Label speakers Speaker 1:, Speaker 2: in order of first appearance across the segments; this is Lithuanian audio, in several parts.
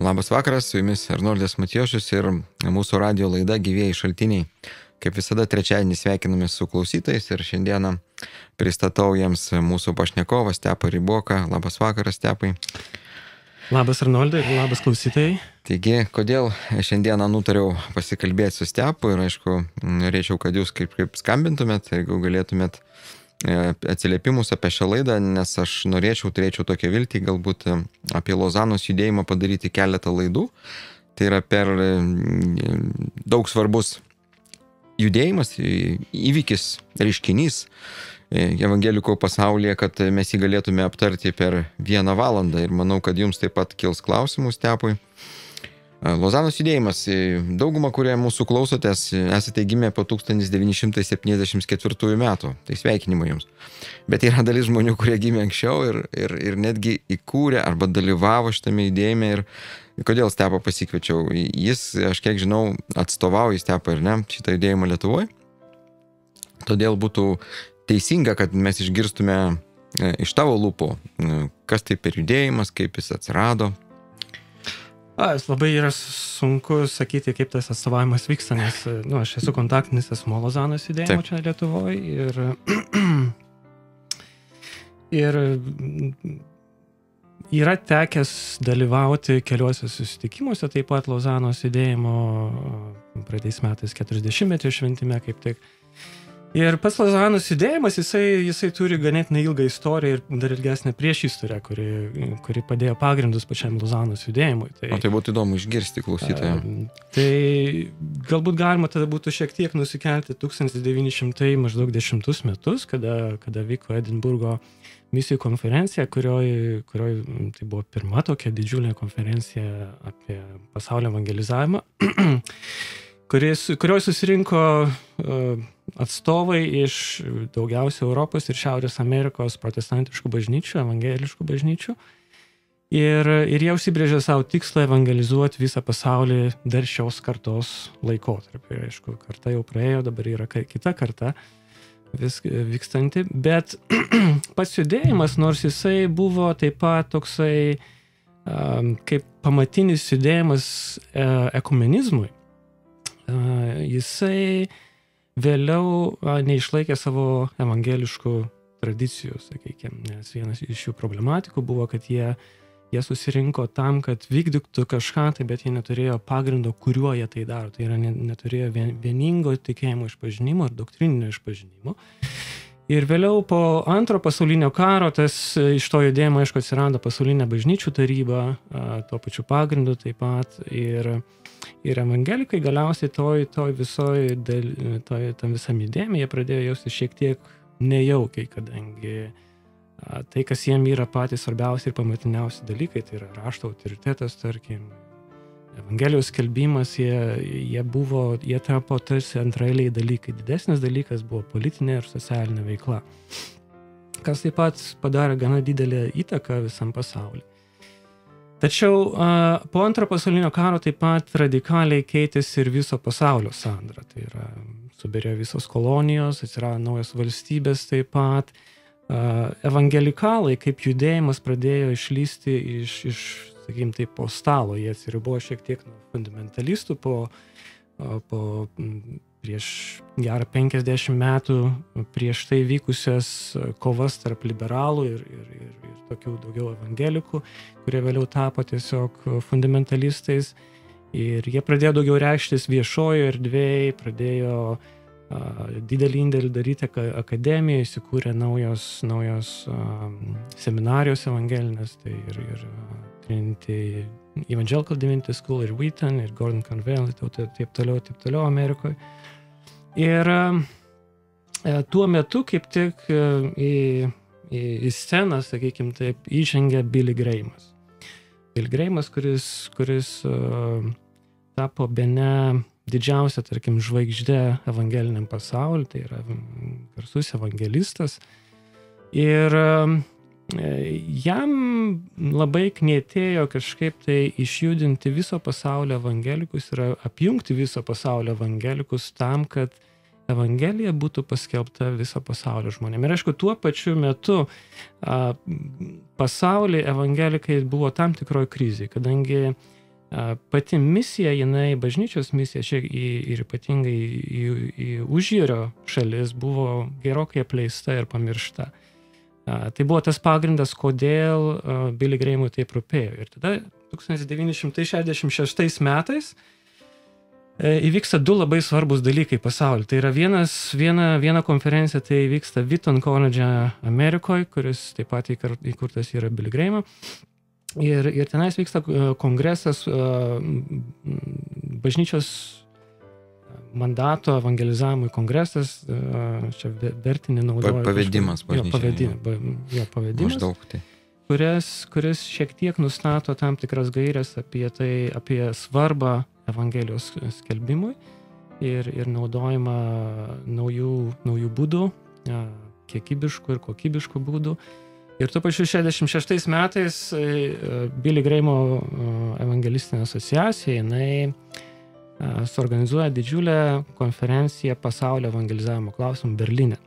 Speaker 1: Labas vakaras, su jumis Arnoldas Matijošius ir mūsų radio laida Gyvieji šaltiniai. Kaip visada, trečiadienį sveikinamės su klausytojais ir šiandieną pristatau jiems mūsų pašnekovą Stepą Ryboką. Labas vakaras, Stepai.
Speaker 2: Labas Arnoldai ir labas klausytojai.
Speaker 1: Taigi, kodėl šiandieną nutariau pasikalbėti su Stepu ir aišku, norėčiau, kad jūs kaip skambintumėt, jeigu galėtumėt atsiliepimus apie šią laidą, nes aš turėčiau tokią viltį galbūt apie Lozanos judėjimą padaryti keletą laidų. Tai yra per daug svarbus judėjimas, įvykis, reiškinys evangelikų pasaulyje, kad mes jį galėtume aptarti per 1 valandą ir manau, kad jums taip pat kils klausimų Stepui. Lozanos judėjimas, dauguma, kurie mūsų klausotės, esate gimę po 1974 metų, tai sveikinimai jums. Bet yra dalis žmonių, kurie gimė anksčiau ir netgi įkūrė arba dalyvavo šitame judėjime. Ir kodėl Stepą pasikviečiau? Jis, aš kiek žinau, atstovauja Stepą ir ne šitą judėjimą Lietuvoje. Todėl būtų teisinga, kad mes išgirstume iš tavo lūpų, kas tai per judėjimas, kaip jis atsirado.
Speaker 2: Labai yra sunku sakyti, kaip tas atstovavimas vyksta, nes aš esu kontaktinis asmuo Lozanos judėjimo čia Lietuvoje ir yra tekęs dalyvauti keliuose susitikimuose, taip pat Lozanos judėjimo praeitais metais 40-metio šventime kaip tik. Ir pats Lozanos judėjimas, jisai turi ganėtinai ilgą istoriją ir dar ilgesnę priešistorę, kuri padėjo pagrindus pačiam Lozanos judėjimui.
Speaker 1: O tai būtų įdomu išgirsti klausytojams.
Speaker 2: Tai galbūt galima tada būtų šiek tiek nusikelti 1910 metus, kada vyko Edinburgo misijų konferencija, kurioj tai buvo pirma tokia didžiulė konferencija apie pasaulio evangelizavimą, kurioje susirinko atstovai iš daugiausia Europos ir Šiaurės Amerikos protestantiškų bažnyčių, evangeliškų bažnyčių. Ir jie užsibrėžė savo tikslą evangelizuoti visą pasaulį dar šios kartos laikotarpį. Aišku, karta jau praėjo, dabar yra kita karta vykstanti. Bet pats judėjimas, nors jisai buvo taip pat toksai kaip pamatinis judėjimas ekumenizmui, jisai vėliau neišlaikė savo evangeliškų tradicijų, sakykime, nes vienas iš jų problematikų buvo, kad jie susirinko tam, kad vykdytų kažką, bet jie neturėjo pagrindo, kuriuo jie tai daro. Tai yra, neturėjo vieningo tikėjimo išpažinimo ir doktrininio išpažinimo. Ir vėliau po Antro pasaulinio karo iš to judėjimo, aišku, atsirado pasaulinė bažnyčių taryba, tuo pačiu pagrindu taip pat. Ir evangelikai galiausiai tam visam judėjimui jie pradėjo jausti šiek tiek nejaukiai, kadangi tai, kas jiem yra patys svarbiausi ir pamatiniausi dalykai, tai yra rašto autoritetas, tarkim, evangelijos skelbimas, jie tapo tarsi antraeiliai dalykai. Didesnis dalykas buvo politinė ir socialinė veikla, kas taip pat padarė gana didelę įtaką visam pasauliu. Tačiau po Antro pasaulinio karo taip pat radikaliai keitėsi ir viso pasaulio sandara. Tai yra, subyrėjo visos kolonijos, atsirado naujos valstybės taip pat. Evangelikalai kaip judėjimas pradėjo išlysti iš sakykime, taip, po stalo. Jie atsiribojo šiek tiek nuo fundamentalistų po prieš gerą 50 metų prieš tai vykusias kovas tarp liberalų ir tokių daugiau evangelikų, kurie vėliau tapo tiesiog fundamentalistais. Ir jie pradėjo daugiau reikštis viešojo erdvėje, pradėjo didelį indėlį daryti akademiją, įsikūrė naujos seminarijos evangelinės, tai ir Trinity Evangelical Divinity School, ir Wheaton, ir Gordon Conwell, taip toliau Amerikoje. Ir tuo metu kaip tik į sceną, sakykime taip, įžengė Billy Grahamas. Billy Grahamas, kuris tapo bene didžiausia, tarkim, žvaigždė evangeliniam pasauliu, tai yra garsus evangelistas. Ir jam labai knietėjo kažkaip tai išjudinti viso pasaulio evangelikus ir apjungti viso pasaulio evangelikus tam, kad Evangelija būtų paskelbta viso pasaulio žmonėm. Ir aišku, tuo pačiu metu pasaulyje evangelikai buvo tam tikroj krizėje, kadangi pati misija, bažnyčios misija čia ir ypatingai į užjūrio šalis buvo gerokai apleista ir pamiršta. Tai buvo tas pagrindas, kodėl Billy Grahamui taip rūpėjo. Ir tada 1966 metais įvyksta du labai svarbus dalykai pasaulyje. Tai yra viena konferencija, tai vyksta Wheaton College Amerikoje, kuris taip pat įkurtas yra Billy Grahamo. Ir tenais vyksta kongresas, bažnyčios mandato evangelizavimui kongresas, čia vertinį naudoja.
Speaker 1: Pavedimas bažnyčiai.
Speaker 2: Pavedimas.
Speaker 1: Maždaug tai.
Speaker 2: Kuris šiek tiek nustato tam tikras gairias apie svarbą Evangelijos skelbimui ir naudojimą naujų būdų, kiekybiškų ir kokybiškų būdų. Ir tuo pačiu 66 metais Billy Grahamo evangelistinė asociacija, jinai suorganizuoja didžiulę konferenciją pasaulio evangelizavimo klausimų Berlyne.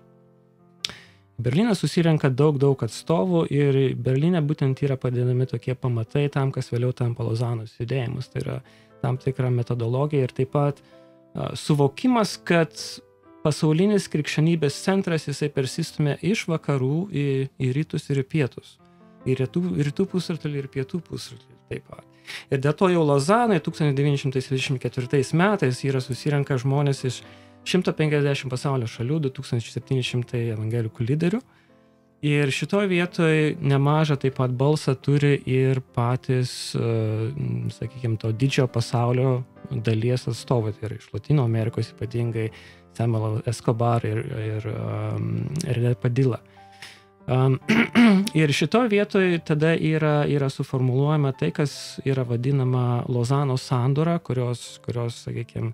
Speaker 2: Berlyne susirenka daug atstovų ir Berlyne būtent yra padedami tokie pamatai tam, kas vėliau tampa Lozanos judėjimus. Tai yra tam tikra metodologija ir taip pat suvokimas, kad pasaulinis krikščionybės centras jisai persistumė iš vakarų į rytus ir į pietus. Į rytų pusrutulį ir pietų pusrutulį taip pat. Ir dėl to jau Lozanai 1924 metais yra susirenka žmonės iš 150 pasaulio šalių, 2700 evangelikų lyderių. Ir šitoje vietoje nemažą taip pat balsą turi ir patys, sakykime, to didžiojo pasaulio dalies atstovai. Tai yra iš Latino Amerikos ypatingai Samuel Escobar ir Padilla. Ir šitoje vietoje tada yra suformuluojama tai, kas yra vadinama Lozanos sandora, kurios sakykime,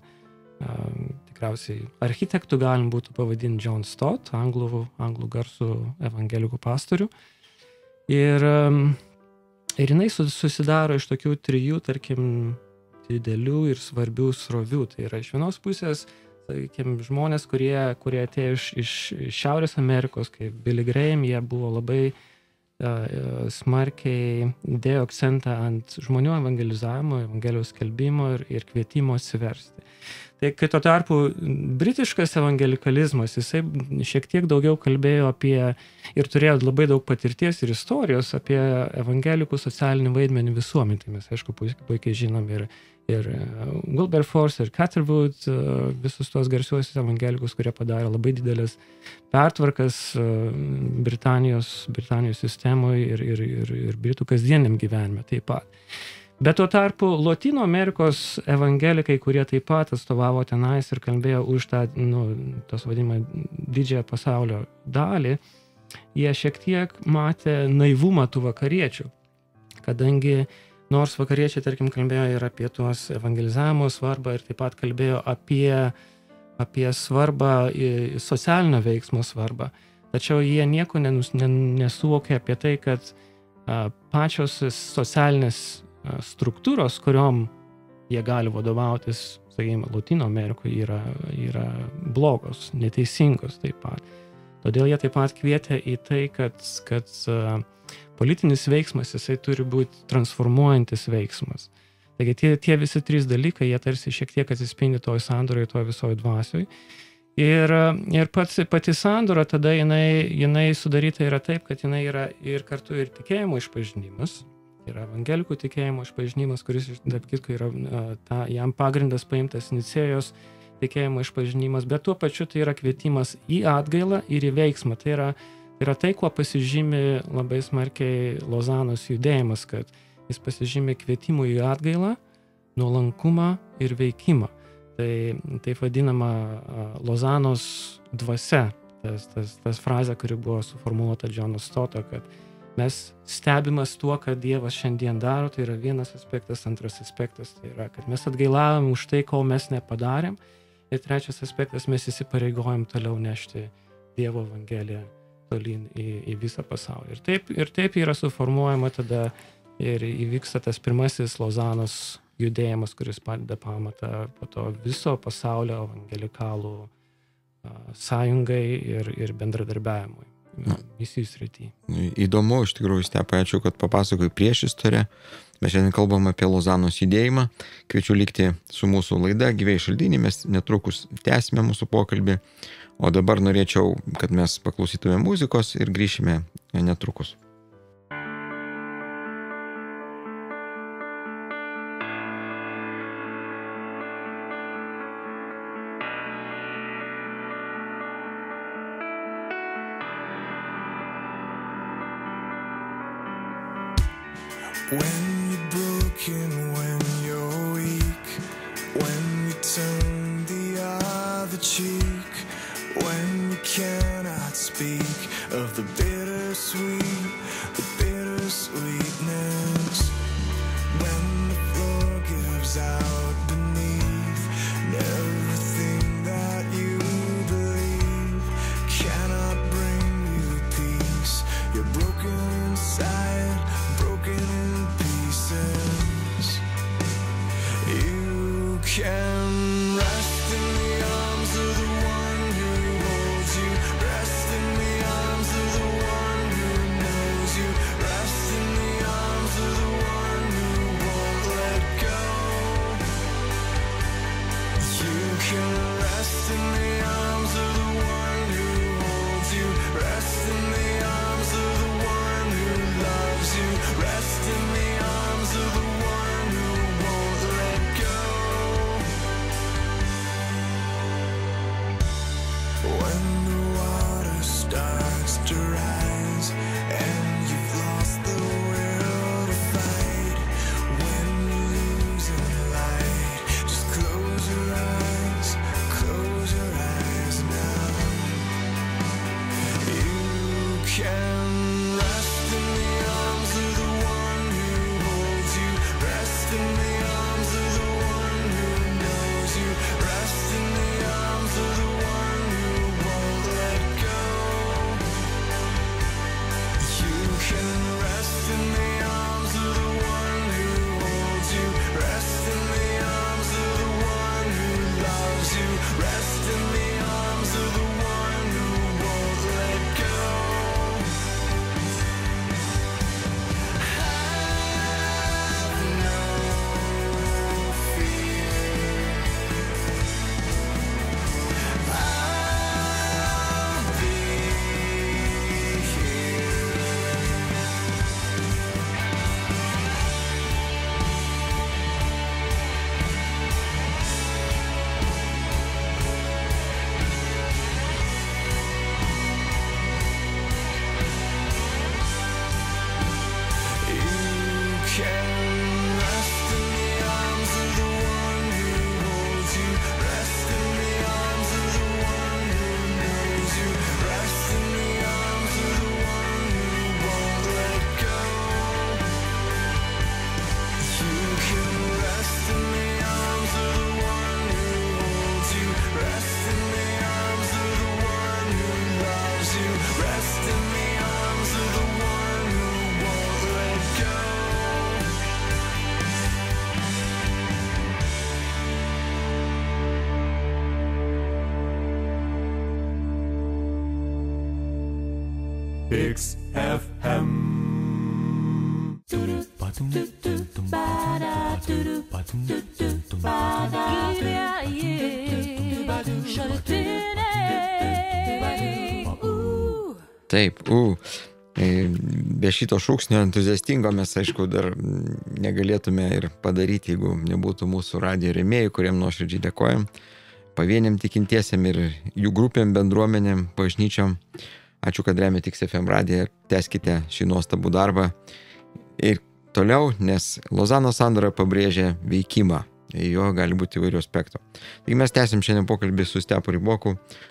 Speaker 2: tikriausiai architektų galim būtų pavadinti John Stott, anglų garsų evangelikų pastorių. Ir jinai susidaro iš tokių trijų, tarkim, didelių ir svarbių srovių. Tai yra iš vienos pusės, sakykime, žmonės, kurie atėjo iš Šiaurės Amerikos, kaip Billy Graham, jie buvo labai smarkiai dėjo akcentą ant žmonių evangelizavimo, evangelijos skelbimo ir kvietimo atsiversti. Tai kai tuo tarpu britiškas evangelikalizmas, jisai šiek tiek daugiau kalbėjo apie ir turėjo labai daug patirties ir istorijos apie evangelikų socialinį vaidmenį visuomenėje. Tai mes, aišku, puikiai žinom ir Wilberforce, ir Catherwood, visus tos garsiuosius evangelikus, kurie padarė labai didelės pertvarkas Britanijos sistemoje ir Britų kasdieniam gyvenime taip pat. Bet tuo tarpu Lotynų Amerikos evangelikai, kurie taip pat atstovavo tenais ir kalbėjo už tą, tos vadinamą didžiąją pasaulio dalį, jie šiek tiek matė naivumą tų vakariečių, kadangi nors vakariečiai, tarkim, kalbėjo ir apie tuos evangelizavimo svarbą ir taip pat kalbėjo apie svarbą, socialinio veiksmo svarbą, tačiau jie nieko nesuvokė apie tai, kad pačios socialinės struktūros, kuriom jie gali vadovautis, sakykime, Lotynų Amerikoje yra blogos, neteisingos taip pat. Todėl jie taip pat kvietė į tai, kad politinis veiksmas, jisai turi būti transformuojantis veiksmas. Taigi tie visi trys dalykai, jie tarsi šiek tiek atsispindi toj sandoroje, toj visoj dvasioj. Ir pati sandora tada jinai sudaryta yra taip, kad jinai yra ir kartu ir tikėjimo išpažinimas. Yra evangelikų tikėjimo išpažinimas, kuris, tarp kitko, yra jam pagrindas paimtas Nicėjos tikėjimo išpažinimas, bet tuo pačiu tai yra kvietimas į atgailą ir į veiksmą. Tai yra tai, kuo pasižymi labai smarkiai Lozanos judėjimas, kad jis pasižymi kvietimu į atgailą, nuolankumą ir veikimą. Tai taip vadinama Lozanos dvasia, tas frazė, kuri buvo suformuoluota Johno Stotto, kad mes stebimas tuo, kad Dievas šiandien daro, tai yra vienas aspektas, antras aspektas, tai yra, kad mes atgailavom už tai, ko mes nepadarėm, ir trečias aspektas, mes įsipareigojom toliau nešti Dievo evangeliją tolyn į visą pasaulį. Ir taip yra suformuojama tada ir įvyksta tas pirmasis Lozanos judėjimas, kuris padeda pamatą po to viso pasaulio evangelikalų sąjungai ir bendradarbiavimui misijų srity.
Speaker 1: Įdomu, iš tikrųjų, Stepai, ačiū, kad papasakoji priešistorę. Mes šiandien kalbam apie Lozanos judėjimą. Kviečiu likti su mūsų laida Gyvieji šaltiniai, mes netrukus tęsime mūsų pokalbį, o dabar norėčiau, kad mes paklausytume muzikos ir grįšime netrukus.
Speaker 3: When you're broken, when you're weak, when you turn the other cheek, when you cannot speak of the bittersweetness, when the floor gives out beneath, and everything that you believe cannot bring you peace. You're broken inside, broken in pieces. You can rest in the arms of the one who holds you, rest in the arms of the one who knows you, rest in the arms of the one who won't let go. You can rest in the arms of the one who holds you, rest in the arms of the one who loves you, rest in the arms of the one who won't let go. When the water starts to rise and you've lost the will to fight, when you're losing light, just close your eyes now. You can rest in the arms of the one who holds you, rest in the arms of the one who knows you, rest in the arms of the one who won't let go. You can rest in the arms of the one who holds you, rest in the arms of the one who loves you, rest in the arms of the one who won't let go. Have no fear. I'll be here. You can rest in the arms of the one who holds you, rest in the arms of the one who knows you, rest in the arms of the one who won't let go. You can rest in the arms of the one who holds you, rest in the arms of the one who loves you, rest in the arms of the one who won't let go. XFM.
Speaker 1: Taip, be šito šūksnio entuziastingo mes, aišku, dar negalėtume ir padaryti, jeigu nebūtų mūsų radijo rėmėjų, kuriem nuoširdžiai dėkojam, pavieniam tikintiesiam ir jų grupėm, bendruomenėm, bažnyčiom. Ačiū, kad remėte XFM radiją ir tęskite šį nuostabų darbą. Ir toliau, nes Lozanos sandora pabrėžia veikimą. Jo gali būti įvairių aspektų. Taigi mes tęsim šiandien pokalbį su Stepu Ryboku,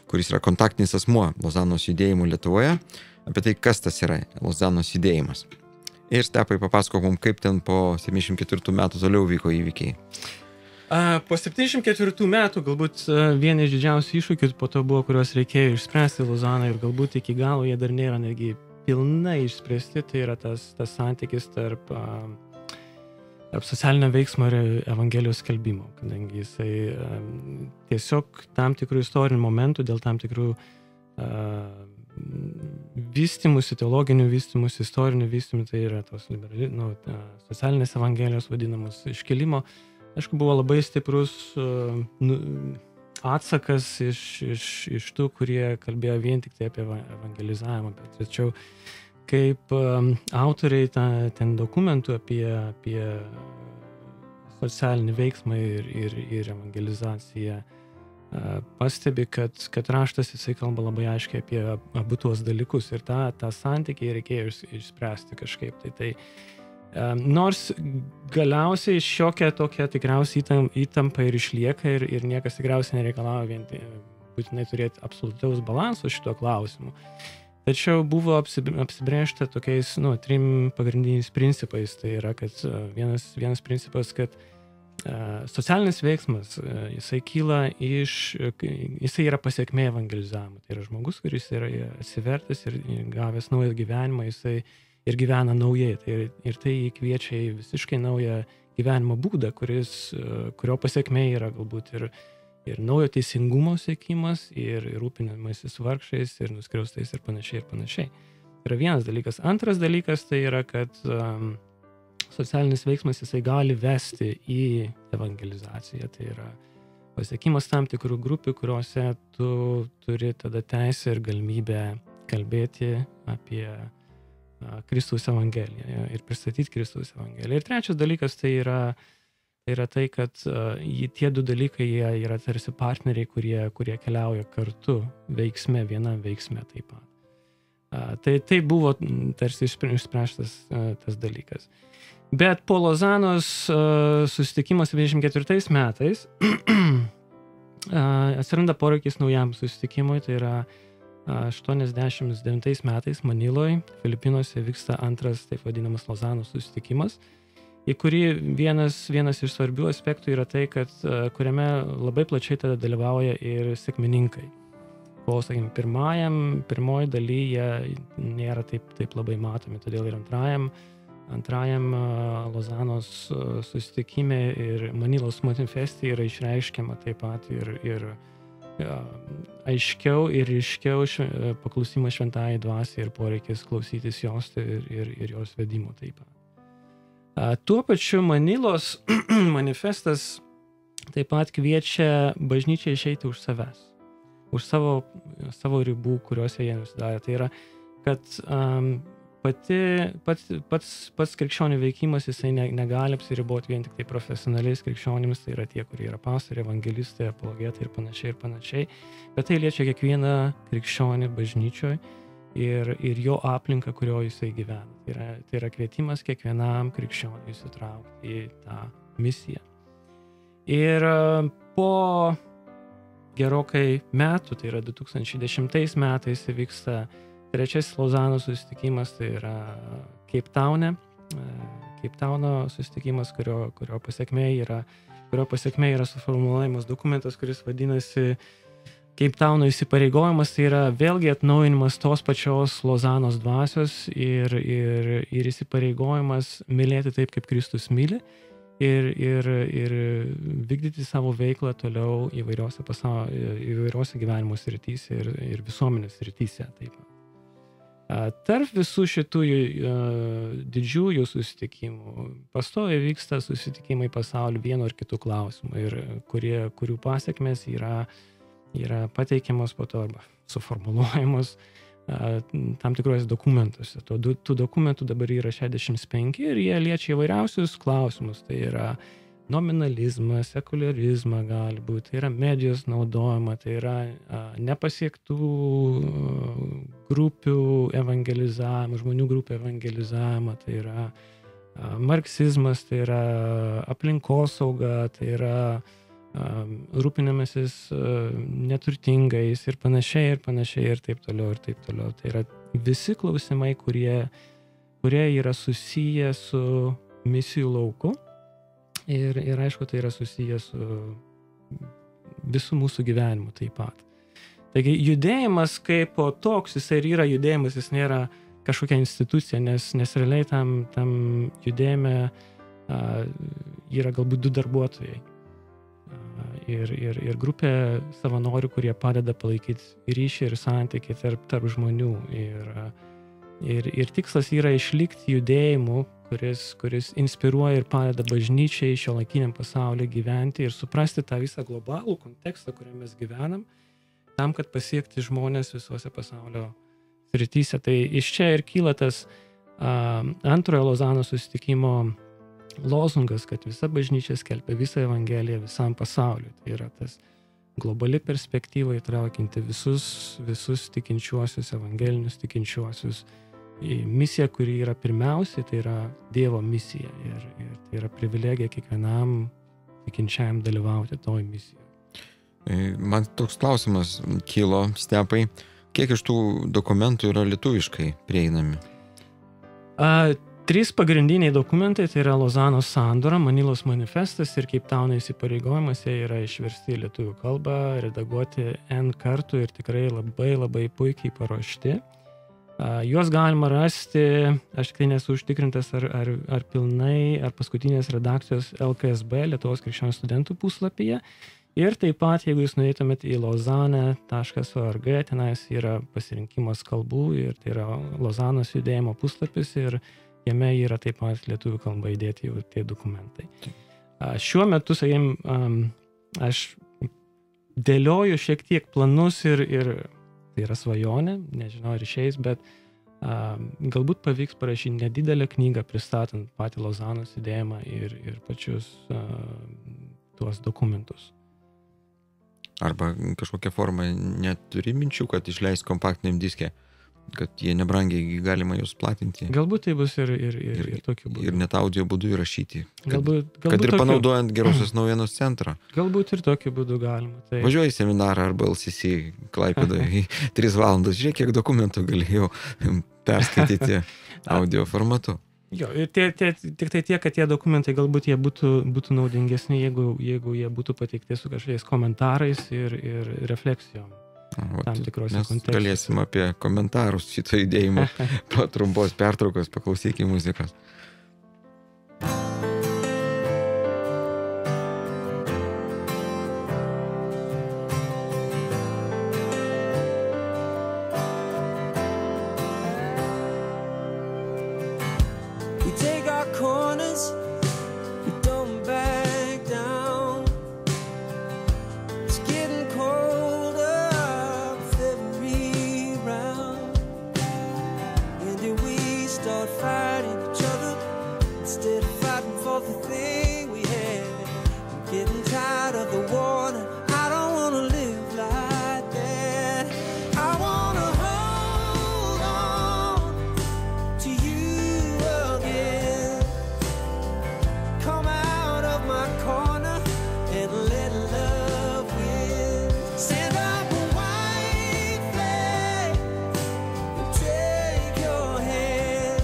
Speaker 1: kuris yra kontaktinis asmuo Lozanos judėjimų Lietuvoje, apie tai, kas tas yra Lozanos judėjimas. Ir Stepai, papasakok mums, kaip ten po 74 metų toliau vyko įvykiai.
Speaker 2: Po 74 metų galbūt vieni iš didžiausių iššūkių po to buvo, kuriuos reikėjo išspręsti Lozanoje ir galbūt iki galo jie dar nėra netgi pilnai išspręsti, tai yra tas santykis tarp socialinio veiksmo ir Evangelijos skelbimo, kadangi jisai tiesiog tam tikrų istorinių momentų, dėl tam tikrų vystymusi, teologinių vystymusi, istorinių vystymų, tai yra tos socialinės Evangelijos vadinamos iškilimo, aišku, buvo labai stiprus atsakas iš tų, kurie kalbėjo vien tik tai apie evangelizavimą, bet tačiau kaip autoriai ten dokumentų apie socialinį veiksmą ir evangelizaciją pastebi, kad raštas jisai kalba labai aiškiai apie abu tuos dalykus ir tą santykį reikėjo išspręsti kažkaip. Tai nors galiausiai šiokia tokia tikriausiai įtampa ir išlieka ir niekas tikriausiai nereikalauja vien būtinai turėti absoliutaus balanso šito klausimu. Tačiau buvo apsibrėžta tokiais 3 pagrindiniais principais. Tai yra, kad vienas principas, kad socialinis veiksmas, jisai yra pasekmė evangelizavimo. Tai yra žmogus, kuris yra atsivertęs ir gavęs naują gyvenimą, jisai ir gyvena naujai. Ir tai kviečia į visiškai naują gyvenimo būdą, kurio pasekmė yra galbūt ir naujo teisingumo siekimas, ir rūpinimasis vargšais, ir nuskriaustais ir panašiai. Tai yra vienas dalykas. Antras dalykas tai yra, kad socialinis veiksmas jisai gali vesti į evangelizaciją. Tai yra pasiekimas tam tikrų grupių, kuriuose tu turi tada teisę ir galimybę kalbėti apie Kristaus Evangeliją ir pristatyti Kristaus Evangeliją. Ir trečias dalykas tai yra tai, kad tie 2 dalykai jie yra tarsi partneriai, kurie keliauja kartu veiksme, vienam veiksme taip pat. Tai buvo tarsi išspręstas tas dalykas. Bet po Lozanos susitikimo 74 metais atsiranda poreikis naujam susitikimui, tai yra 89 metais Maniloje, Filipinuose vyksta antras taip vadinamas Lozanos susitikimas, į kurį vienas iš svarbių aspektų yra tai, kad kuriame labai plačiai tada dalyvauja ir sekmininkai. Po, sakykime, pirmoji dalyje nėra taip labai matomi, todėl ir antrajam Lozanos susitikime ir Manilos manifeste yra išreiškiama taip pat ir aiškiau ir ryškiau paklusimas šventajai dvasiai ir poreikis klausytis jos ir jos vedimo taip pat. Tuo pačiu Manilos manifestas taip pat kviečia bažnyčią išeiti už savęs, už savo ribų, kuriuose jie nusidarė. Tai yra, kad pats krikščionių veikimas jisai negali apsiriboti vien tik tai profesionaliais krikščionimis, tai yra tie, kurie yra pastoriai, evangelistai, apologetai ir panašiai, bet tai liečia kiekvieną krikščionį bažnyčioje ir jo aplinką, kurio jisai gyvena. Tai yra kvietimas kiekvienam krikščioniui įsitraukti į tą misiją. Ir po gerokai metų, tai yra 2010 metais, vyksta trečiasis Lozanos susitikimas, tai yra Cape Towno susitikimas, kurio pasekmė yra suformuluojamas dokumentas, kuris vadinasi Cape Towno įsipareigojimas, tai yra vėlgi atnaujinimas tos pačios Lozanos dvasios ir įsipareigojimas mylėti taip, kaip Kristus myli ir vykdyti savo veiklą toliau įvairiose gyvenimo srityse ir visuomenės srityse taip pat. Tarp visų šitų didžiųjų susitikimų pastoviai vyksta susitikimai pasauliu vienu ar kitu klausimu ir kurių pasekmės yra pateikiamos po to arba suformuluojamos tam tikruose dokumentuose. Tų dokumentų dabar yra 65 ir jie liečia įvairiausius klausimus. Tai yra nominalizmas, sekularizmą gali būti, tai yra medijos naudojama, tai yra nepasiektų grupių evangelizavimą, žmonių grupių evangelizavimą, tai yra marksizmas, tai yra aplinkosauga, tai yra rūpinamasis neturtingais ir panašiai ir taip toliau. Tai yra visi klausimai, kurie yra susiję su misijų lauku. Ir aišku, tai yra susijęs su visų mūsų gyvenimu taip pat. Taigi judėjimas kaip po toks, jis ir yra judėjimas, jis nėra kažkokia institucija, nes realiai tam judėjime yra galbūt 2 darbuotojai. Ir grupė savanorių, kurie padeda palaikyti ryšį ir santykį tarp žmonių. Ir tikslas yra išlikti judėjimu, kuris inspiruoja ir padeda bažnyčiai šiuolaikiniam pasaulyje gyventi ir suprasti tą visą globalų kontekstą, kuriame mes gyvenam, tam, kad pasiekti žmonės visuose pasaulio srityse. Tai iš čia ir kyla tas antrojo Lozano susitikimo lozungas, kad visa bažnyčia skelbia visą evangeliją visam pasauliu. Tai yra tas globali perspektyva įtraukianti visus tikinčiuosius, evangelinius tikinčiuosius. Misija, kuri yra pirmiausiai, tai yra Dievo misija ir tai yra privilegija kiekvienam tikinčiajam dalyvauti toj misijoje.
Speaker 1: Man toks klausimas kilo, Stepai, kiek iš tų dokumentų yra lietuviškai prieinami?
Speaker 2: 3 pagrindiniai dokumentai, tai yra Lozanos sandora, Manilos manifestas ir Keiptauno įsipareigojimas, jie yra išversti į lietuvių kalbą, redaguoti N kartų ir tikrai labai puikiai paruošti. Juos galima rasti, aš tikrai nesu užtikrintas ar pilnai, ar paskutinės redakcijos LKSB, Lietuvos krikščionių studentų puslapyje. Ir taip pat, jeigu jūs nueitumėt į lozane.org, tenais yra pasirinkimas kalbų ir tai yra Lozanos judėjimo puslapis ir jame yra taip pat lietuvių kalba įdėti jau tie dokumentai. Šiuo metu, aš dėlioju šiek tiek planus ir tai yra svajonė, nežinau ar išeis, bet galbūt pavyks parašyti nedidelę knygą pristatant patį Lozanos judėjimą ir pačius tuos dokumentus.
Speaker 1: Arba kažkokią formą neturi minčių, kad išleis kompaktiniam diske, kad jie nebrangiai galima juos platinti.
Speaker 2: Galbūt tai bus ir tokiu būdu.
Speaker 1: Ir net audio būdu įrašyti.
Speaker 2: Galbūt
Speaker 1: kad ir panaudojant Gerosios naujienos centrą.
Speaker 2: Galbūt ir tokiu būdu galima. Tai...
Speaker 1: Važiuoji į seminarą arba LCC Klaipėdoje 3 valandas. Žiūrėk, kiek dokumentų galėjau perskaityti audio formatu.
Speaker 2: Jo, ir tik tai tiek, kad tie dokumentai galbūt jie būtų naudingesni, jeigu jie būtų pateikti su kažkokiais komentarais ir refleksijom. Tam tikrose kontekstuose.
Speaker 1: Galėsim apie komentarus šito judėjimo po trumpos pertraukos paklausykime muzikos.
Speaker 3: We take our corners, we don't back down. It's getting colder with every round. When do we start fighting each other instead of fighting for the thing we had? I'm getting tired of the water. I don't want to live like that. I want to hold on to you again. Come out of my corner and let love win. Stand up a white flag and take your hand.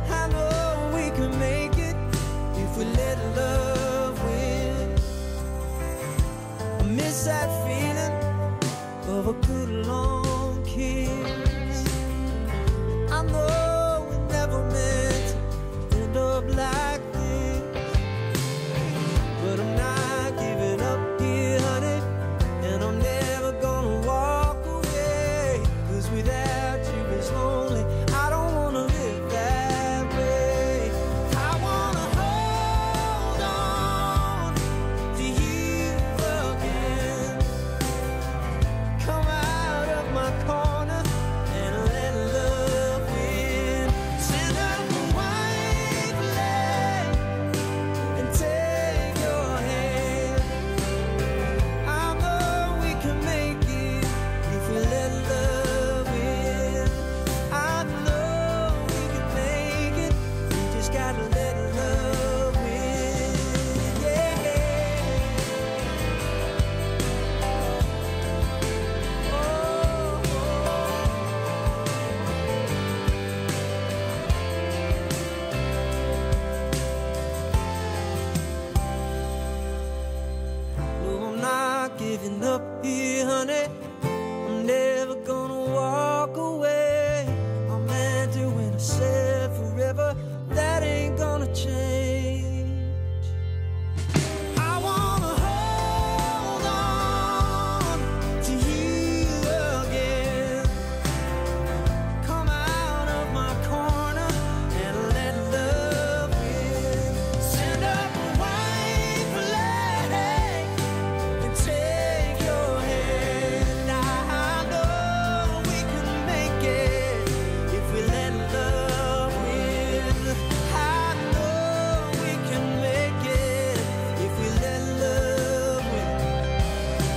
Speaker 3: I know we can make it if we let love win. I miss that feeling of a good long kiss. I know we never meant to end up like this, but I'm not giving up here, honey, and I'm never gonna walk away, 'cause without you it's lonely. I don't wanna live that way. I wanna hold on to you again. Come out of my corner standing up here, honey. I'm never gonna walk away. I'm meant to when I said forever, that ain't gonna change. I wanna hold on to you again. Come out of my corner and let love in. Send up a white flag and take your hand. I know we can make it if we let love win. I know we can make it if we let love win.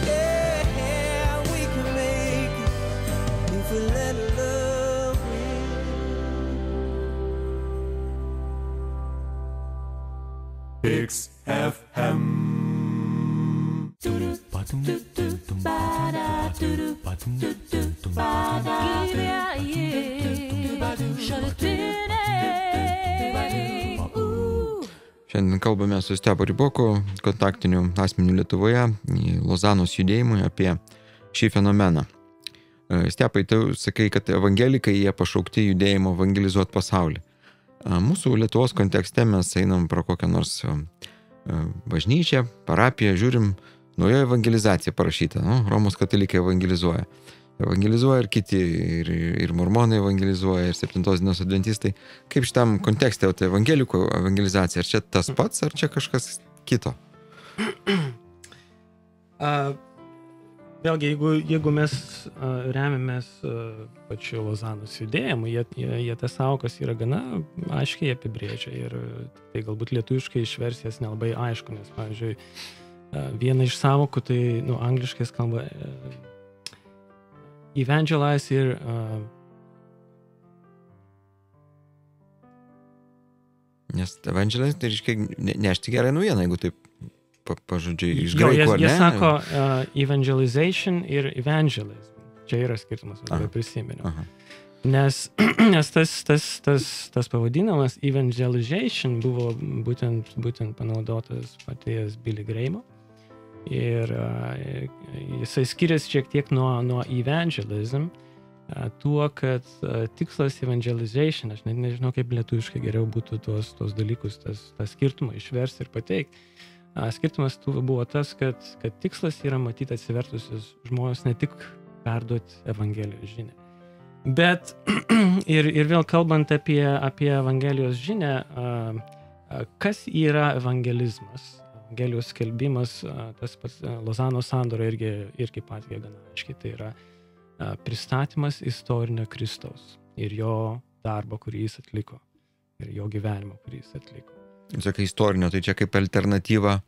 Speaker 3: Yeah, we can make it if we let love win.
Speaker 4: XFM.
Speaker 1: Šiandien kalbame su Stepu Ryboku, kontaktiniu asmeniu Lietuvoje, Lozanos judėjimui apie šį fenomeną. Stepai, tu sakai, kad evangelikai jie pašaukti judėjimo evangelizuoti pasaulį. Mūsų Lietuvos kontekste mes einam pro kokią nors bažnyčią, parapiją, žiūrim, nauja evangelizacija parašyta. Romos katalikai evangelizuoja. Evangelizuoja ir kiti, ir mormonai evangelizuoja, ir septintos dienos adventistai. Kaip šitam kontekste, tai evangelikų evangelizacija, ar čia tas pats, ar čia kažkas kito?
Speaker 2: Vėlgi, jeigu mes remiamės pačiu Lozanos judėjimu, jie tas sąvokas yra gana aiškiai apibrėžia ir tai galbūt lietuviškai išversijas nelabai aišku, nes, pavyzdžiui, viena iš sąvokų, tai, angliškai skamba evangelize ir
Speaker 1: Nes evangelize tai reiškia nešti gerą naujieną, jeigu taip pažodžiai iš graikų, ar ne?
Speaker 2: Jie sako evangelization ir evangelism. Čia yra skirtumas, aš prisiminiau. Nes tas pavadinimas evangelization buvo būtent panaudotas paties Billy Grahamo. Ir jisai skiriasi šiek tiek nuo evangelism, tuo, kad tikslas evangelization, aš nežinau, kaip lietuviškai geriau būtų tos dalykus, tą skirtumą išversti ir pateikti. Skirtumas buvo tas, kad tikslas yra matyti atsivertusius žmonės ne tik perduoti Evangelijos žinią. Bet ir vėl kalbant apie Evangelijos žinią, kas yra evangelizmas? Evangelijos skelbimas, tas pats Lozano sandora irgi pateikia gana aiškiai, tai yra pristatymas istorinio Kristaus ir jo darbo, kurį jis atliko, ir jo gyvenimo, kurį jis atliko.
Speaker 1: Sakai istorinio, tai čia kaip alternatyva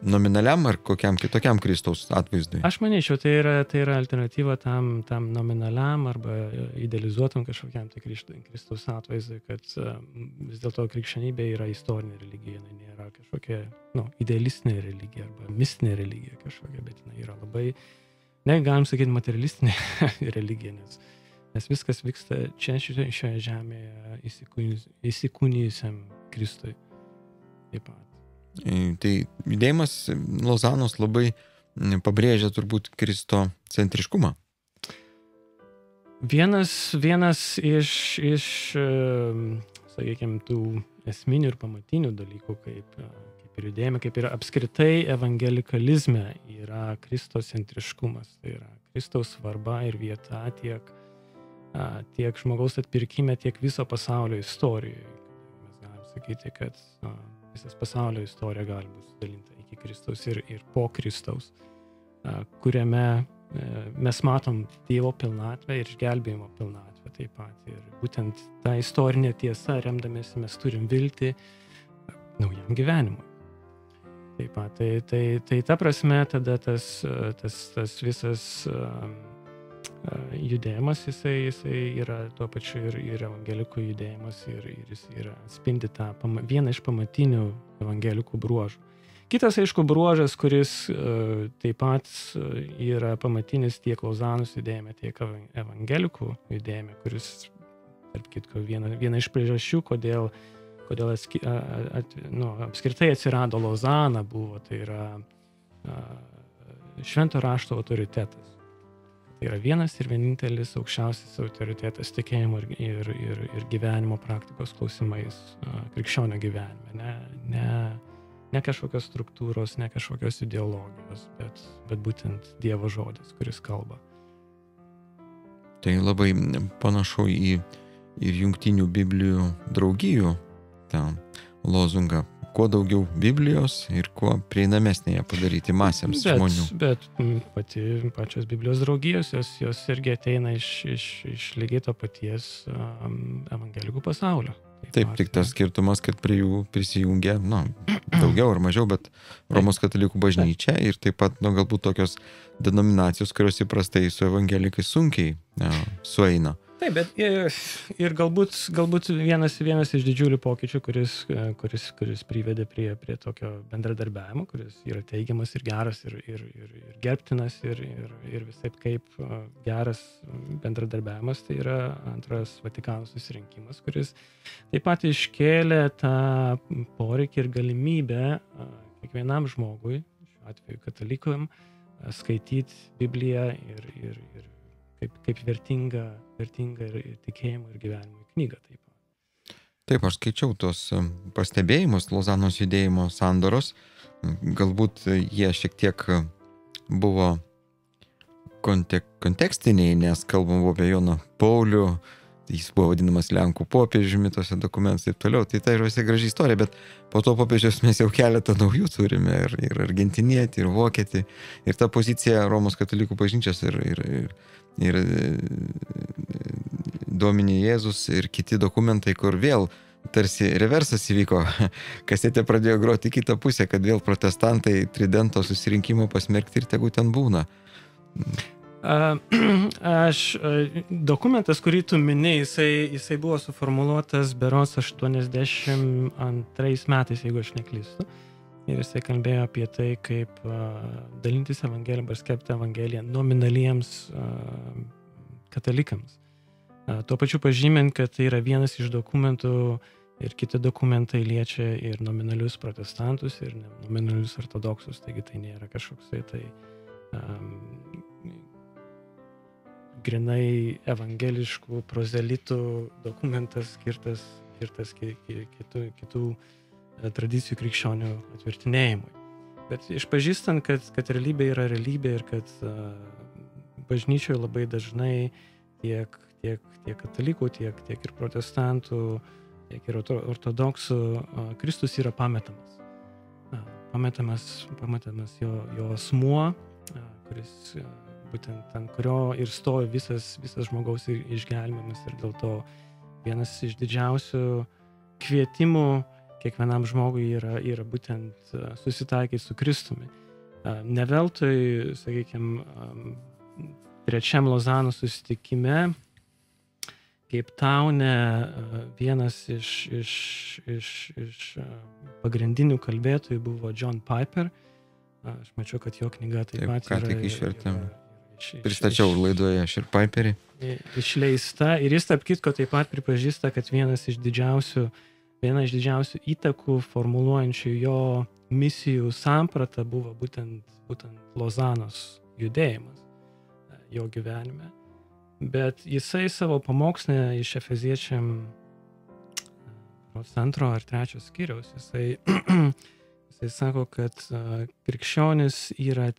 Speaker 1: nominaliam ar kokiam kitokiam Kristaus atvaizdui?
Speaker 2: Aš manyčiau, tai yra alternatyva tam nominaliam arba idealizuotam kažkokiam tai Kristaus atvaizdui, kad vis dėlto krikščionybė yra istorinė religija, jinai nėra kažkokia idealistinė religija arba mistinė religija kažkokia, bet jinai yra labai, galim sakyti, materialistinė religija, nes viskas vyksta čia šioje žemėje įsikūnijusiam Kristui taip pat.
Speaker 1: Tai judėjimas Lozanos labai pabrėžia turbūt Kristo centriškumą.
Speaker 2: Vienas iš sakykime, tų esminių ir pamatinių dalykų, kaip ir judėjime, kaip ir apskritai evangelikalizme yra kristocentriškumas. Tai yra Kristaus svarba ir vieta tiek žmogaus atpirkime, tiek viso pasaulio istorijoje. Mes galim sakyti, kad visas pasaulio istorija gali būti sudalinta iki Kristaus ir po Kristaus, kuriame mes matom Dievo pilnatvę ir išgelbėjimo pilnatvę taip pat. Ir būtent tą istorinę tiesą remdamėsi mes turim viltį naujam gyvenimui. Taip pat. Tai ta prasme tada tas visas judėjimas, jisai yra tuo pačiu ir evangelikų judėjimas ir jis atspindi tą vieną iš pamatinių evangelikų bruožų. Kitas, aišku, bruožas, kuris taip pat yra pamatinis tiek Lozanos judėjime, tiek evangelikų judėjime, kuris, tarp kitko, viena iš priežasčių, kodėl apskritai atsirado Lozana, buvo, tai yra švento rašto autoritetas. Tai yra vienas ir vienintelis aukščiausias autoritetas tikėjimo ir gyvenimo praktikos klausimais krikščionio gyvenime. Ne kažkokios struktūros, ne kažkokios ideologijos, bet būtent Dievo žodis, kuris kalba.
Speaker 1: Tai labai panašu į ir jungtinių Biblijų draugijų tą lozungą. Kuo daugiau Biblijos ir kuo prieinamesnėje padaryti masėms žmonių.
Speaker 2: Bet pačios Biblijos draugijos, jos irgi ateina iš lygiai to paties evangelikų pasaulio.
Speaker 1: Taip, tik tas skirtumas, kad prie jų prisijungia, daugiau ar mažiau, bet Romos katalikų bažnyčia ir taip pat, galbūt tokios denominacijos, kurios įprastai su evangelikai sunkiai sueina.
Speaker 2: Taip, bet ir galbūt vienas iš didžiulių pokyčių, kuris privedė prie tokio bendradarbiavimo, kuris yra teigiamas ir geras ir gerbtinas ir visaip kaip geras bendradarbiavimas, tai yra antras Vatikano susirinkimas, kuris taip pat iškėlė tą poreikį ir galimybę kiekvienam žmogui, šiuo atveju katalikam, skaityti Bibliją ir kaip vertinga ir tikėjimo ir gyvenimo knygą taip pat.
Speaker 1: Taip, aš skaičiau tos pastebėjimus Lozanos judėjimo sandoros. Galbūt jie šiek tiek buvo kontekstiniai, nes kalbam apie Joną Paulių, jis buvo vadinamas Lenkų popiežiumi tose dokumentuose ir taip toliau. Tai yra visai graži istorija, bet po to popiežiaus mes jau keletą naujų turime ir argentinietį, ir vokietį. Ir ta pozicija Romos katalikų bažnyčios ir Domini Jėzus ir kiti dokumentai, kur vėl tarsi reversas įvyko, kasetė pradėjo groti kitą pusę, kad vėl protestantai Tridento susirinkimo pasmerkti ir tegu ten būna.
Speaker 2: Dokumentas, kurį tu mini, jisai buvo suformuluotas berods 82 metais, jeigu aš neklystu. Ir jisai kalbėjo apie tai, kaip dalintis evangeliją arba skelbti evangeliją nominaliems katalikams. Tuo pačiu pažymint, kad tai yra vienas iš dokumentų ir kiti dokumentai liečia ir nominalius protestantus, ir nominalius ortodoksus, taigi tai nėra kažkoksai tai grinai evangeliškų prozelitų dokumentas skirtas kitų tradicijų krikščionių atvirtinėjimui. Bet išpažįstant, kad realybė yra realybė ir kad bažnyčioje labai dažnai tiek katalikų, tiek ir protestantų, tiek ir ortodoksų Kristus yra pametamas. Pametamas jo asmuo, kuris būtent ant kurio ir stovi visas žmogaus išgelbėjimas, ir dėl to vienas iš didžiausių kvietimų kiekvienam žmogui yra būtent susitaikyti su Kristumi. Ne veltui, sakykime, trečiam Lozanos susitikime Keiptaune vienas iš pagrindinių kalbėtojų buvo John Piper. Aš mačiau, kad jo knyga taip pat
Speaker 1: ką tik išvertėm. Pristačiau laidoje aš ir Piperį.
Speaker 2: Išleista. Ir jis, tarp kitko, taip pat pripažįsta, kad viena iš didžiausių įtakų formuluojančių jo misijų sampratą buvo būtent Lozanos judėjimas jo gyvenime. Bet jisai savo pamoksle iš Efeziečiam 2 ar 3 skyriaus, jisai sako, kad krikščionis yra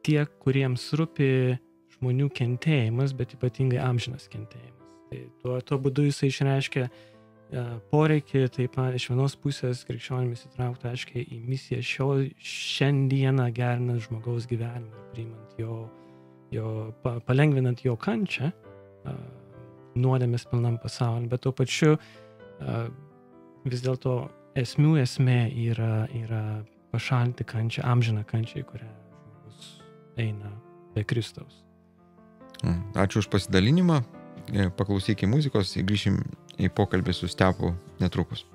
Speaker 2: tie, kuriems rūpi žmonių kentėjimas, bet ypatingai amžinas kentėjimas. Tai tuo būdu jisai išreiškia poreikį taip pat iš vienos pusės krikščionimis įtraukti aiškiai į misiją šiandieną gerinant žmogaus gyvenimą, priimant palengvinant jo kančią nuodėmės pilnam pasauliu, bet tuo pačiu vis dėlto esmė yra pašalinti kančią, amžiną kančią, į kurią žmogus eina be Kristaus.
Speaker 1: Ačiū už pasidalinimą. Paklausykime muzikos ir grįšim į pokalbį su Stepu netrukus.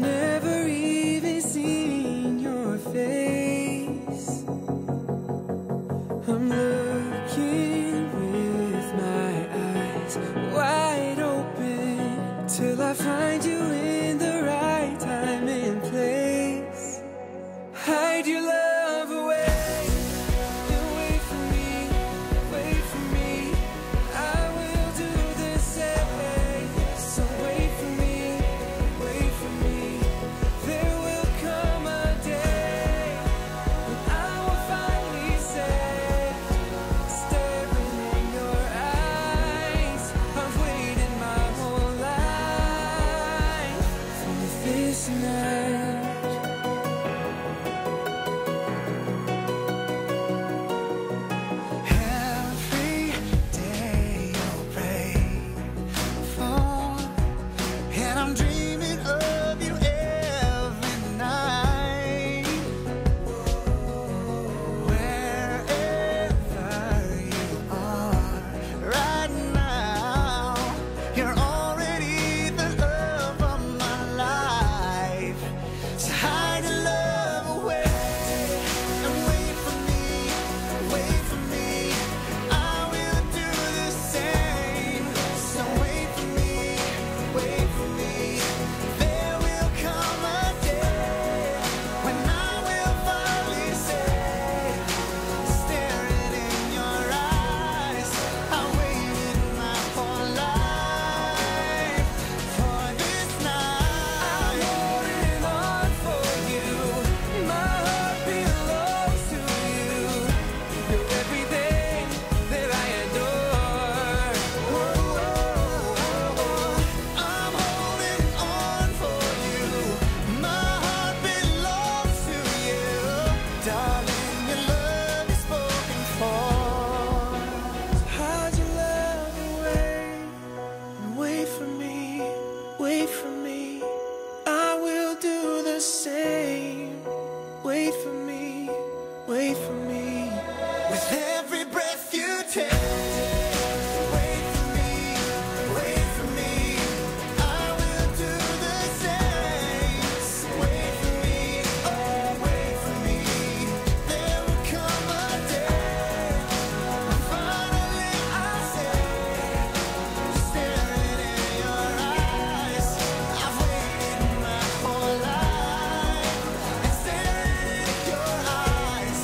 Speaker 3: never even seen your face. I'm looking with my eyes wide open till I find you in the right time and place. Hide your love away and wait for me, wait for me. I will do the same. So wait for me, wait for me. There will come a day when I will finally say, staring in your eyes, I've waited my whole life for this night. Every day you'll pray for, and I'm dreaming of you every night. Wherever you are right now, you're already the love of my life. So hide your love away and wait for me, wait for me. I will do the same. So wait for me, wait for me. There will come a day when I will finally say, staring in your eyes, I waited my whole life for this night. I'm holding on for you. My heart belongs to you. You're everything that I adore. I'm holding on for you. My heart belongs to you. Darling, your love is spoken for. Hide your love away and wait for me, wait for me. I will do the same. Wait for me, wait for me. With every breath you take, wait for me, wait for me. I will do the same. Wait for me, oh wait for me. There will come a day when finally I say, staring in your eyes, I've waited my whole life. And staring in your eyes,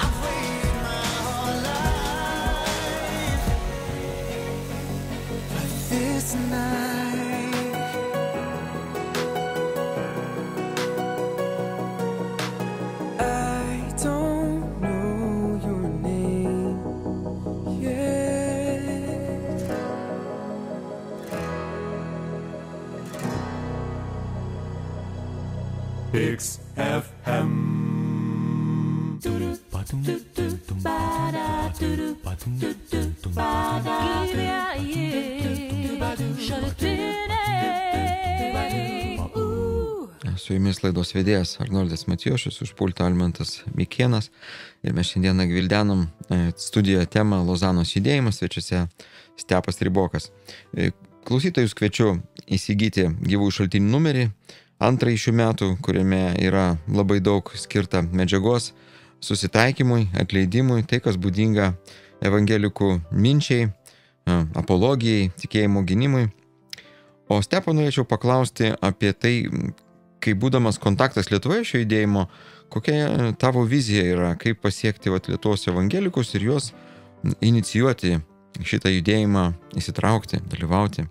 Speaker 3: I've waited my whole life for this night. I don't know your name yet.
Speaker 4: Pix FM.
Speaker 1: Su jumis laidos vedėjas Arnoldas Matijošius, už pulto Almantas Mikėnas. Ir mes šiandieną gvildenam studijoje temą Lozanos judėjimas, svečiuose Stepas Ribokas. Klausytojus kviečiu įsigyti Gyvųjų šaltinių numerį, antrąjį šių metų, kuriame yra labai daug skirta medžiagos susitaikymui, atleidimui, tai kas būdinga evangelikų minčiai, apologijai, tikėjimo gynimui. O Stepo norėčiau paklausti apie tai, kai būdamas kontaktas Lietuvoje šio judėjimo, kokia tavo vizija yra, kaip pasiekti Lietuvos evangelikus ir juos inicijuoti šitą judėjimą, įsitraukti, dalyvauti.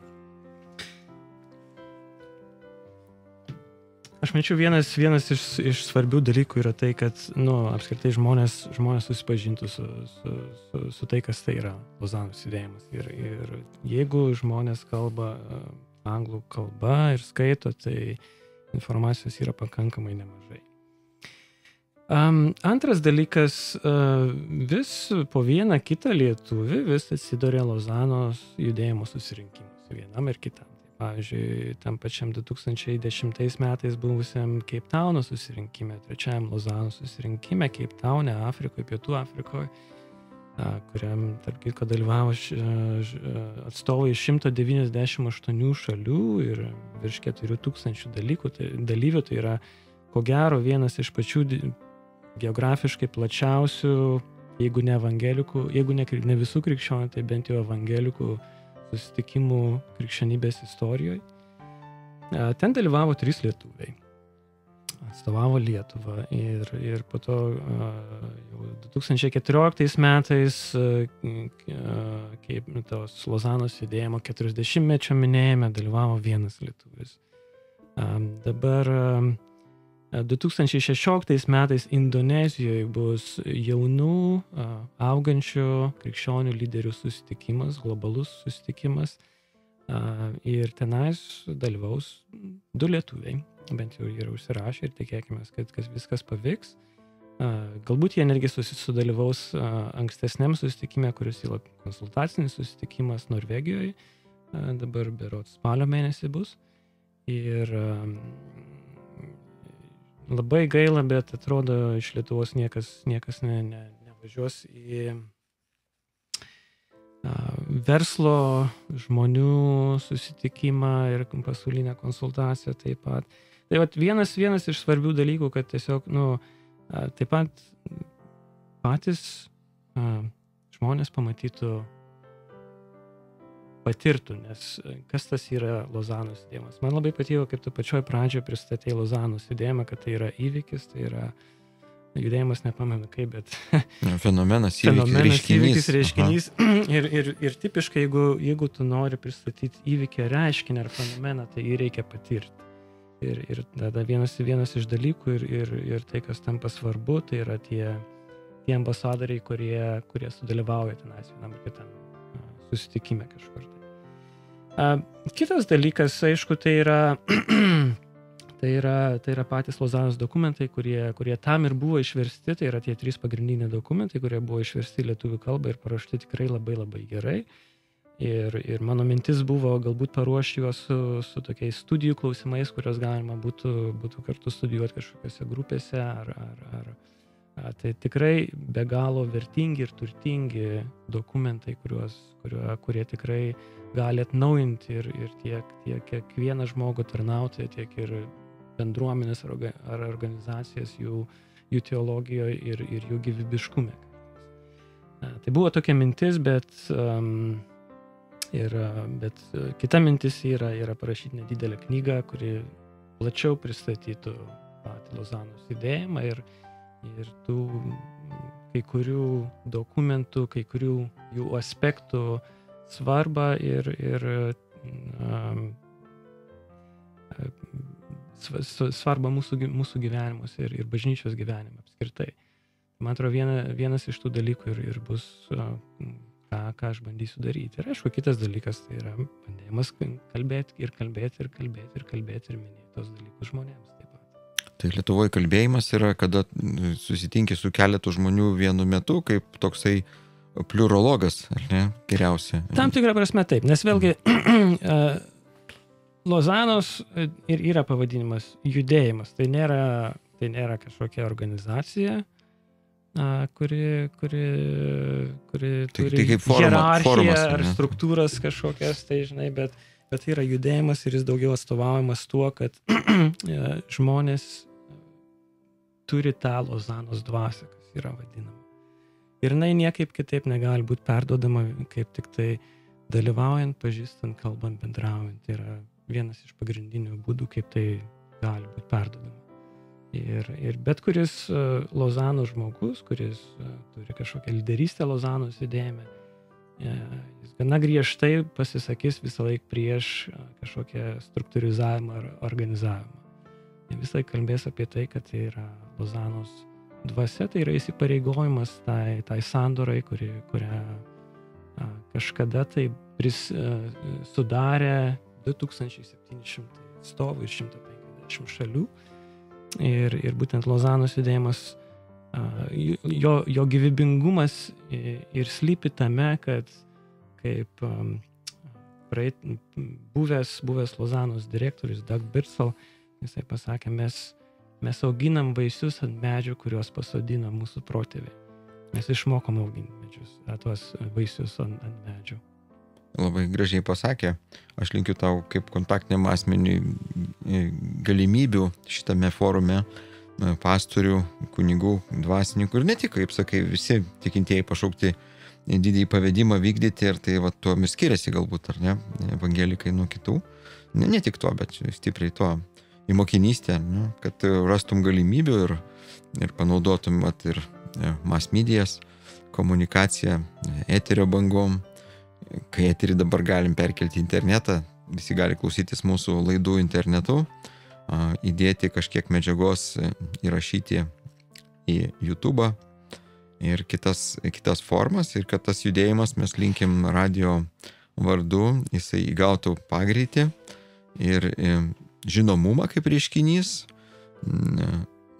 Speaker 2: Aš mačiau, vienas iš svarbių dalykų yra tai, kad apskritai žmonės susipažintų su tai, kas tai yra Lozanos judėjimas. Ir jeigu žmonės kalba anglų kalba ir skaito, tai informacijos yra pakankamai nemažai. Antras dalykas, vis po vieną kitą lietuvį vis atsiduria Lozanos judėjimo susirinkimus, vienam ir kitam. Pavyzdžiui, tam pačiam 2010 metais buvusiam Cape Tauno susirinkime, trečiajam Lozanos susirinkime, Cape Taune, Afrikoje, Pietų Afrikoje. kuriam, tarp kitko, dalyvavo atstovai iš 198 šalių ir virš 4000 dalyvių. Tai yra, ko gero, vienas iš pačių geografiškai plačiausių, jeigu ne evangelikų, jeigu ne visų krikščionių, tai bent jau evangelikų susitikimų krikščionybės istorijoje. Ten dalyvavo 3 lietuviai. Atstovavo Lietuvą ir po to jau 2014 metais, kaip tos Lozanos judėjimo 40-mečio minėjime, dalyvavo 1 lietuvis. Dabar 2016 metais Indonezijoje bus jaunų, augančių krikščionių lyderių susitikimas, globalus susitikimas. Ir tenais dalyvaus 2 lietuviai, bent jau yra užsirašę ir tikėkime, kad viskas pavyks. Galbūt jie netgi sudalyvaus ankstesniam susitikime, kuris yra konsultacinis susitikimas Norvegijoje, dabar berods spalio mėnesį bus. Ir labai gaila, bet atrodo iš Lietuvos niekas nevažiuos į verslo žmonių susitikimą ir pasaulinę konsultaciją taip pat. Tai vat vienas iš svarbių dalykų, kad tiesiog, taip pat patys žmonės pamatytų, patirtų, nes kas tas yra Lozanos judėjimas. Man labai patiko, kaip tu pačioj pradžioje pristatei Lozanos judėjimą, kad tai yra įvykis, tai yra judėjimas, nepamenu kaip, bet
Speaker 1: fenomenas, įvykis,
Speaker 2: reiškinys. Ir tipiškai, jeigu tu nori pristatyti įvykį, reiškinį ar fenomeną, tai jį reikia patirti. Ir tada vienas iš dalykų ir tai, kas tampa svarbu, tai yra tie ambasadoriai, kurie sudalyvauja tenais vienam ir kitam susitikime kažkur. Kitas dalykas, aišku, tai yra patys Lozanos dokumentai, kurie tam ir buvo išversti. Tai yra tie 3 pagrindiniai dokumentai, kurie buvo išversti lietuvių kalbą ir parašyti tikrai labai labai gerai. Ir mano mintis buvo galbūt paruošti juos su tokiais studijų klausimais, kurios galima būtų kartu studijuoti kažkokiose grupėse. Tai tikrai be galo vertingi ir turtingi dokumentai, kurie tikrai gali atnaujinti ir tiek kiekvieną žmogų tarnauti, tiek ir bendruomenės ar organizacijas jų teologijoje ir jų gyvybiškume. Tai buvo tokia mintis, bet kita mintis yra parašyti nedidelę knygą, kuri plačiau pristatytų patį Lozanos judėjimą ir tų kai kurių dokumentų, kai kurių jų aspektų svarbą ir svarbą mūsų gyvenimus ir bažnyčios gyvenimą apskritai. Man atrodo, vienas iš tų dalykų ir bus, ką aš bandysiu daryti. Ir aišku, kitas dalykas tai yra bandėjimas kalbėti ir minėti tos dalykus žmonėms taip pat.
Speaker 1: Tai Lietuvoje kalbėjimas yra, kada susitinki su keletu žmonių vienu metu, kaip toksai pliurologas, ar ne, geriausia?
Speaker 2: Tam tikrą prasme taip, nes vėlgi Lozanos ir yra pavadinimas judėjimas. Tai nėra kažkokia organizacija, kuri turi hierarchiją ar struktūras kažkokias, tai žinai, bet tai yra judėjimas ir jis daugiau atstovaujamas tuo, kad žmonės turi tą Lozanos dvasią, kas yra vadinama. Ir jinai niekaip kitaip negali būti perduodama, kaip tik tai dalyvaujant, pažįstant, kalbant, bendraujant. Tai yra vienas iš pagrindinių būdų, kaip tai gali būti perduodama. Ir bet kuris Lozanos žmogus, kuris turi kažkokią lyderystę Lozanos judėjime, jis gana griežtai pasisakys visą laiką prieš kažkokią struktūrizavimą ar organizavimą. Visą laiką kalbės apie tai, kad tai yra Lozanos dvasia, tai yra įsipareigojimas tai sandorai, kurią kažkada tai sudarė 2700 atstovų iš 150 šalių. Ir būtent Lozanos judėjimas, jo gyvybingumas ir slypi tame, kad kaip buvęs Lozanos direktorius Doug Birdsall, jisai pasakė, mes auginam vaisius ant medžių, kuriuos pasodino mūsų protėviai. Mes išmokom auginti medžius, tuos vaisius ant medžių.
Speaker 1: Labai gražiai pasakė. Aš linkiu tau kaip kontaktiniam asmeniui galimybių šitame forume, pastorių, kunigų, dvasininkų ir ne tik, kaip sakai, visi tikintieji pašaukti didįjį pavedimą vykdyti ir tai va tuo ir skiriasi galbūt, ar ne, evangelikai nuo kitų. Ne tik to, bet stipriai to į mokinystę, ne, kad rastum galimybių ir panaudotum vat, ir mass medijas, komunikaciją, eterio bangom. Kai eterį dabar galim perkelti į internetą, visi gali klausytis mūsų laidų internetu, įdėti kažkiek medžiagos, įrašyti į YouTube ir kitas formas ir kad tas judėjimas, mes linkim radio vardu, jisai įgautų pagreitį ir žinomumą kaip reiškinys.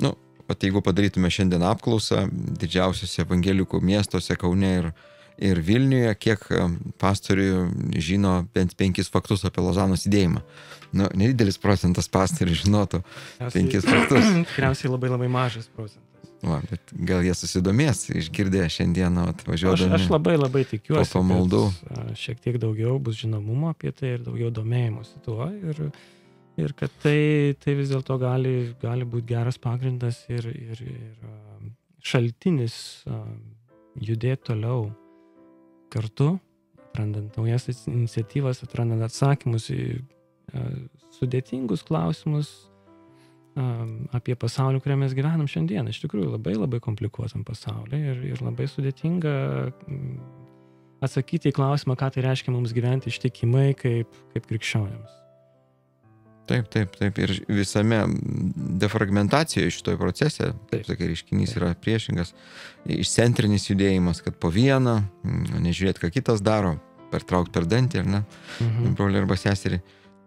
Speaker 1: Nu, jeigu padarytume šiandien apklausą didžiausiuose evangelikų miestuose Kaune ir Vilniuje, kiek pastorių žino bent 5 faktus apie Lozanos judėjimą. Nu, nedidelis procentas pastorių žinotų 5 faktus.
Speaker 2: Tikriausiai labai labai mažas procentas.
Speaker 1: Va, bet gal jie susidomės, išgirdė šiandieną atvažiuodami.
Speaker 2: Aš labai tikiuosi,
Speaker 1: po pamaldų.
Speaker 2: kad šiek tiek daugiau bus žinomumo apie tai ir daugiau domėjimuose tuo ir kad tai vis dėlto gali būti geras pagrindas ir šaltinis judėti toliau kartu, atrandant naujas iniciatyvas, atrandant atsakymus į sudėtingus klausimus apie pasaulį, kuriame mes gyvenam šiandien. Iš tikrųjų, labai komplikuotam pasaulyje ir labai sudėtinga atsakyti į klausimą, ką tai reiškia mums gyventi ištikimai kaip krikščionėms.
Speaker 1: Taip. Ir visame defragmentacijoje šitoje procese, kaip sakai, reiškinys yra priešingas. Išcentrinis judėjimas, kad po vieną, nežiūrėti, ką kitas daro, pertraukti per dantį, ar ne, brolį arba seserį.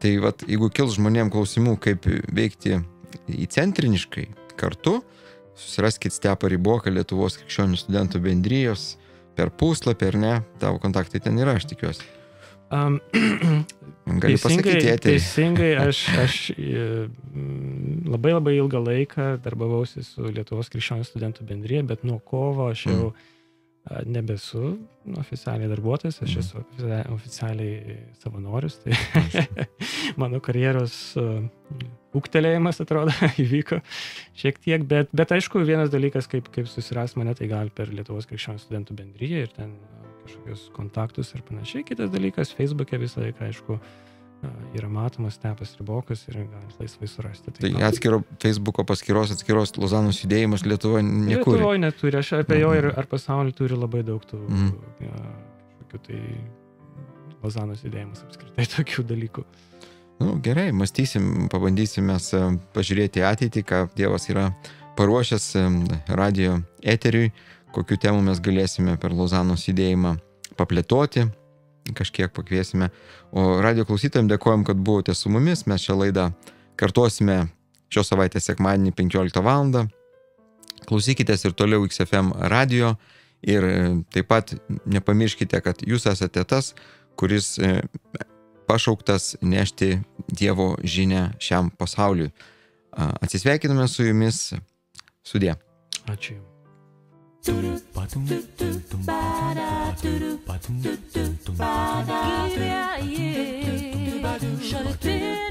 Speaker 1: Tai vat, jeigu kils žmonėm klausimų, kaip veikti įcentriniškai kartu, susiraskit Stepą Ryboką, Lietuvos krikščionių studentų bendrijos, per puslapį, ar ne, tavo kontaktai ten yra, aš tikiuosi. Gali pasakyti eterį.
Speaker 2: Teisingai, aš labai ilgą laiką darbavausi su Lietuvos krikščionių studentų bendrija, bet nuo kovo aš jau nebesu oficialiai darbuotojas, aš esu oficialiai savanorius, tai mano karjeros ūgtelėjimas, atrodo, įvyko šiek tiek, bet aišku, vienas dalykas, kaip susiras mane, tai gali per Lietuvos krikščionių studentų bendriją ir ten kažkokius kontaktus ir panašiai. Kitas dalykas, Facebook'e visą laiką, aišku, yra matomas Stepas Rybokas ir gali laisvai surasti.
Speaker 1: Tai atskiro Facebook'o paskyros, atskiros Lozanos judėjimas Lietuva nekuri.
Speaker 2: Lietuvoje neturi, aš apie jo ar pasaulį turi labai daug tų kažkokių tai Lozanos judėjimas apskritai tokių dalykų.
Speaker 1: Nu, gerai, mąstysim, pabandysim mes pažiūrėti ateitį, ką Dievas yra paruošęs radio eteriui, kokių temų mes galėsime per Lozanos judėjimą paplėtoti, kažkiek pakviesime. O radio klausytojams dėkojom, kad buvote su mumis. Mes šią laidą kartuosime šios savaitės sekmadienį 15 val. Klausykitės ir toliau XFM radio ir taip pat nepamirškite, kad jūs esate tas, kuris pašauktas nešti Dievo žinią šiam pasauliui. Atsisveikiname su jumis. Sudie.
Speaker 2: Ačiū.
Speaker 5: Shut it in.